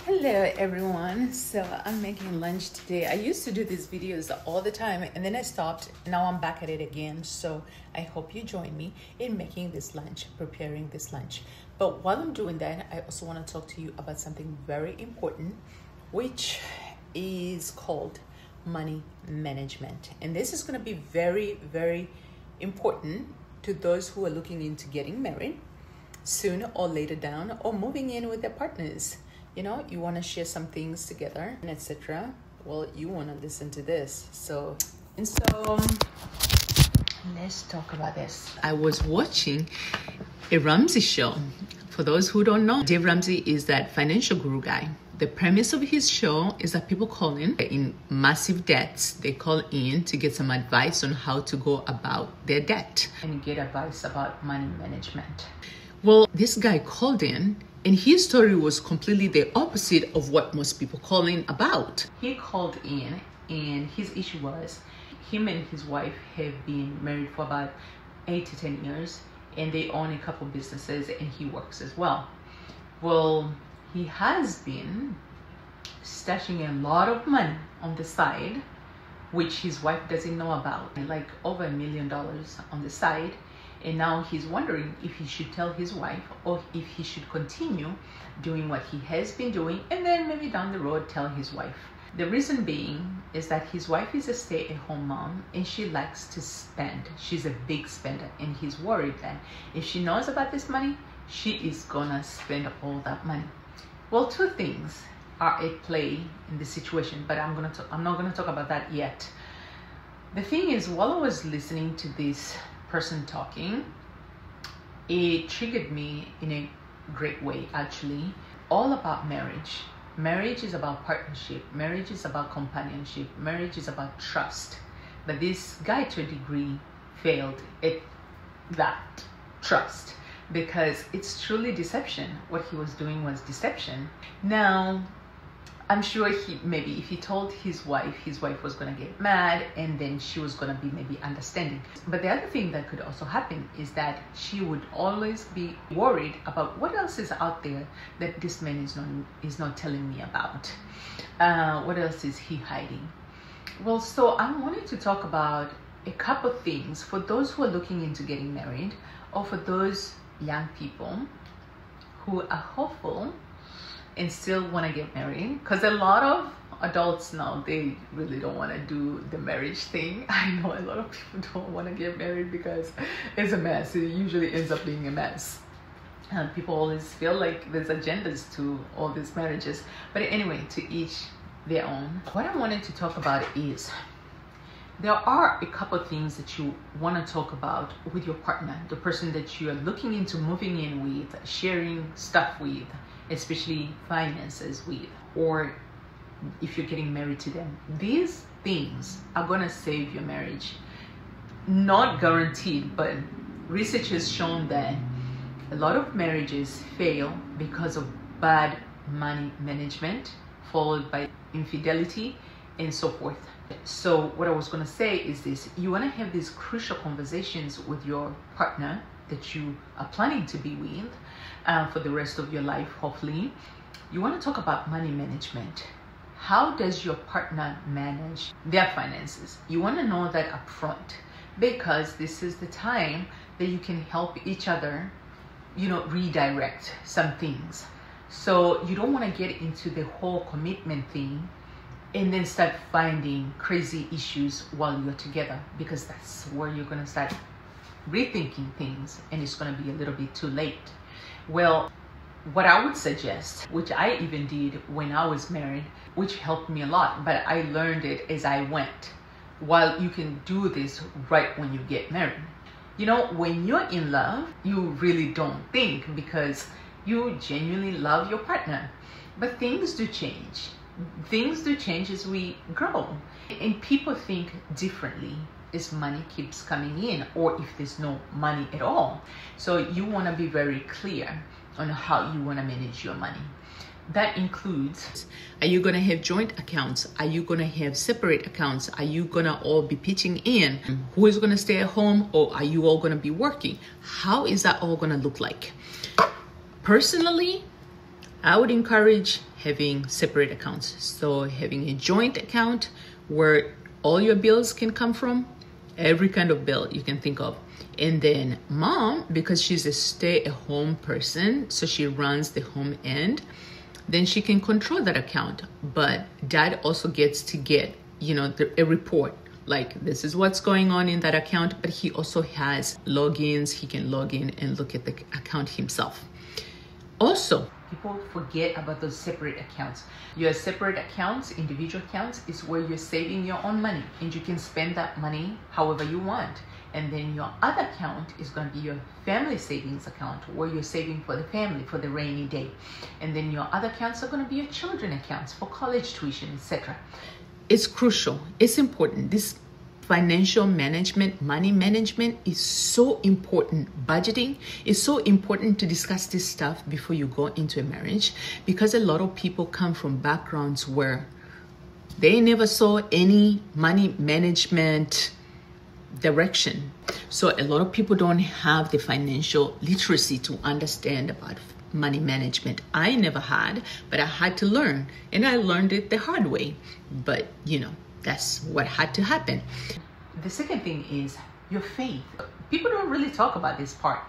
Hello everyone. So I'm making lunch today. I used to do these videos all the time and then I stopped. Now I'm back at it again. So I hope you join me in making this lunch, preparing this lunch. But while I'm doing that, I also want to talk to you about something very important, which is called money management. And this is going to be very, very important to those who are looking into getting married sooner or later down, or moving in with their partners. You know, you want to share some things together and etc. Well, you want to listen to this. So let's talk about this. I was watching a Ramsey show. For those who don't know, Dave Ramsey is that financial guru guy. The premise of his show is that people call in massive debts. They call in to get some advice on how to go about their debt and get advice about money management. Well, this guy called in and his story was completely the opposite of what most people call in about. He called in and his issue was him and his wife have been married for about 8 to 10 years and they own a couple businesses and he works as well. Well, he has been stashing a lot of money on the side, which his wife doesn't know about, like over $1 million on the side. And now he's wondering if he should tell his wife or if he should continue doing what he has been doing and then maybe down the road tell his wife. The reason being is that his wife is a stay-at-home mom and she likes to spend. She's a big spender and he's worried that if she knows about this money, she is gonna spend all that money. Well, two things are at play in this situation, but I'm not gonna talk about that yet. The thing is, while I was listening to this person talking, it triggered me in a great way, actually. All about marriage. Marriage is about partnership. Marriage is about companionship. Marriage is about trust. But this guy, to a degree, failed at that trust because it's truly deception. What he was doing was deception. Now, I'm sure maybe if he told his wife was going to get mad and then she was going to be maybe understanding. But the other thing that could also happen is that she would always be worried about what else is out there that this man is not telling me about. What else is he hiding? Well, so I wanted to talk about a couple things for those who are looking into getting married or for those young people who are hopeful and still want to get married, because a lot of adults now, they really don't want to do the marriage thing. I know a lot of people don't want to get married because it's a mess. It usually ends up being a mess. And people always feel like there's agendas to all these marriages. But anyway, to each their own. What I wanted to talk about is there are a couple of things that you want to talk about with your partner, the person that you are looking into moving in with, sharing stuff with, especially finances with, or if you're getting married to them. These things are gonna save your marriage. Not guaranteed, but research has shown that a lot of marriages fail because of bad money management, followed by infidelity and so forth. So what I was gonna say is this: you wanna have these crucial conversations with your partner that you are planning to be with for the rest of your life, hopefully. You want to talk about money management. How does your partner manage their finances? You want to know that up front, because this is the time that you can help each other, redirect some things. So you don't want to get into the whole commitment thing and then start finding crazy issues while you're together, because that's where you're going to start rethinking things and it's going to be a little bit too late. Well, what I would suggest, which I even did when I was married, which helped me a lot, but I learned it as I went. While you can do this right when you get married. When you're in love, you really don't think because you genuinely love your partner. But things do change. Things do change as we grow. And people think differently as money keeps coming in, or if there's no money at all. So you want to be very clear on how you want to manage your money. That includes, are you going to have joint accounts? Are you going to have separate accounts? Are you going to all be pitching in? Who is going to stay at home, or are you all going to be working? How is that all going to look like? Personally, I would encourage having separate accounts. So having a joint account where all your bills can come from, every kind of bill you can think of. And then mom, because she's a stay-at-home person, so she runs the home end, then she can control that account. But dad also gets to get, a report. Like, this is what's going on in that account, but he also has logins. He can log in and look at the account himself. Also, people forget about those separate accounts. Your separate accounts, individual accounts, is where you're saving your own money and you can spend that money however you want. And then your other account is going to be your family savings account, where you're saving for the family for the rainy day. And then your other accounts are going to be your children accounts for college tuition, etc. It's crucial. It's important. This financial management, money management is so important. Budgeting is so important to discuss this stuff before you go into a marriage, because a lot of people come from backgrounds where they never saw any money management direction. So a lot of people don't have the financial literacy to understand about money management. I never had, but I had to learn, and I learned it the hard way. But that's what had to happen. The second thing is your faith. People don't really talk about this part.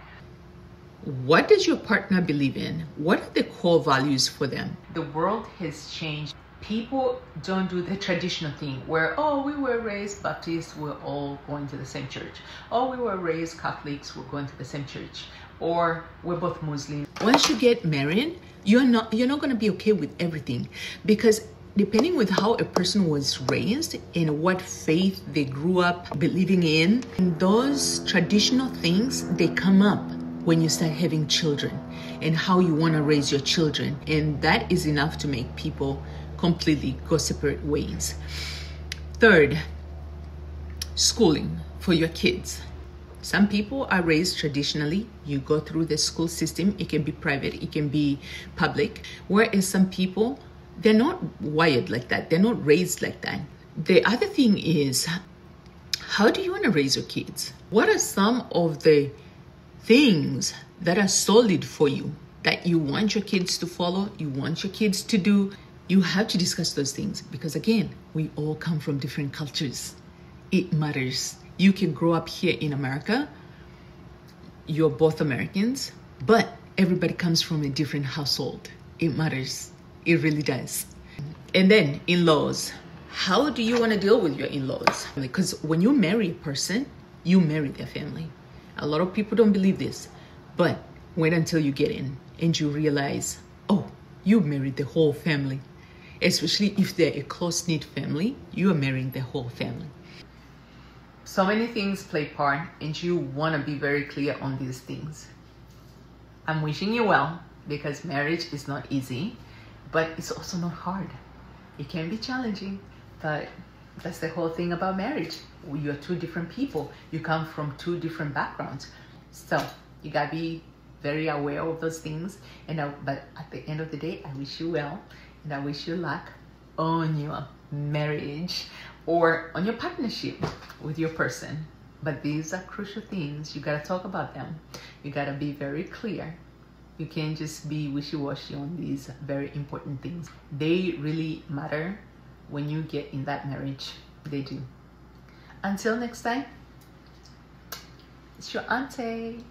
What does your partner believe in? What are the core values for them? The world has changed. People don't do the traditional thing where, we were raised Baptist, we're all going to the same church. We were raised Catholics, we're going to the same church. Or we're both Muslim. Once you get married, you're not going to be okay with everything, because depending with how a person was raised and what faith they grew up believing in, those traditional things, they come up when you start having children and how you want to raise your children. And that is enough to make people completely go separate ways. Third, schooling for your kids. Some people are raised traditionally. You go through the school system. It can be private, it can be public. Whereas some people, they're not wired like that. They're not raised like that. The other thing is, how do you want to raise your kids? What are some of the things that are solid for you that you want your kids to follow, you want your kids to do? You have to discuss those things, because again, we all come from different cultures. It matters. You can grow up here in America. You're both Americans, but everybody comes from a different household. It matters. It really does. And then in-laws. How do you want to deal with your in-laws? Because when you marry a person, you marry their family. A lot of people don't believe this, but wait until you get in and you realize, you married the whole family. Especially if they're a close-knit family, you are marrying the whole family. So many things play part, and you want to be very clear on these things. I'm wishing you well, because marriage is not easy, but it's also not hard. It can be challenging, but that's the whole thing about marriage. You're two different people. You come from two different backgrounds. So you gotta be very aware of those things. But at the end of the day, I wish you well, and I wish you luck on your marriage or on your partnership with your person. But these are crucial things. You gotta talk about them. You gotta be very clear. You can't just be wishy-washy on these very important things. They really matter when you get in that marriage. They do. Until next time, it's your auntie.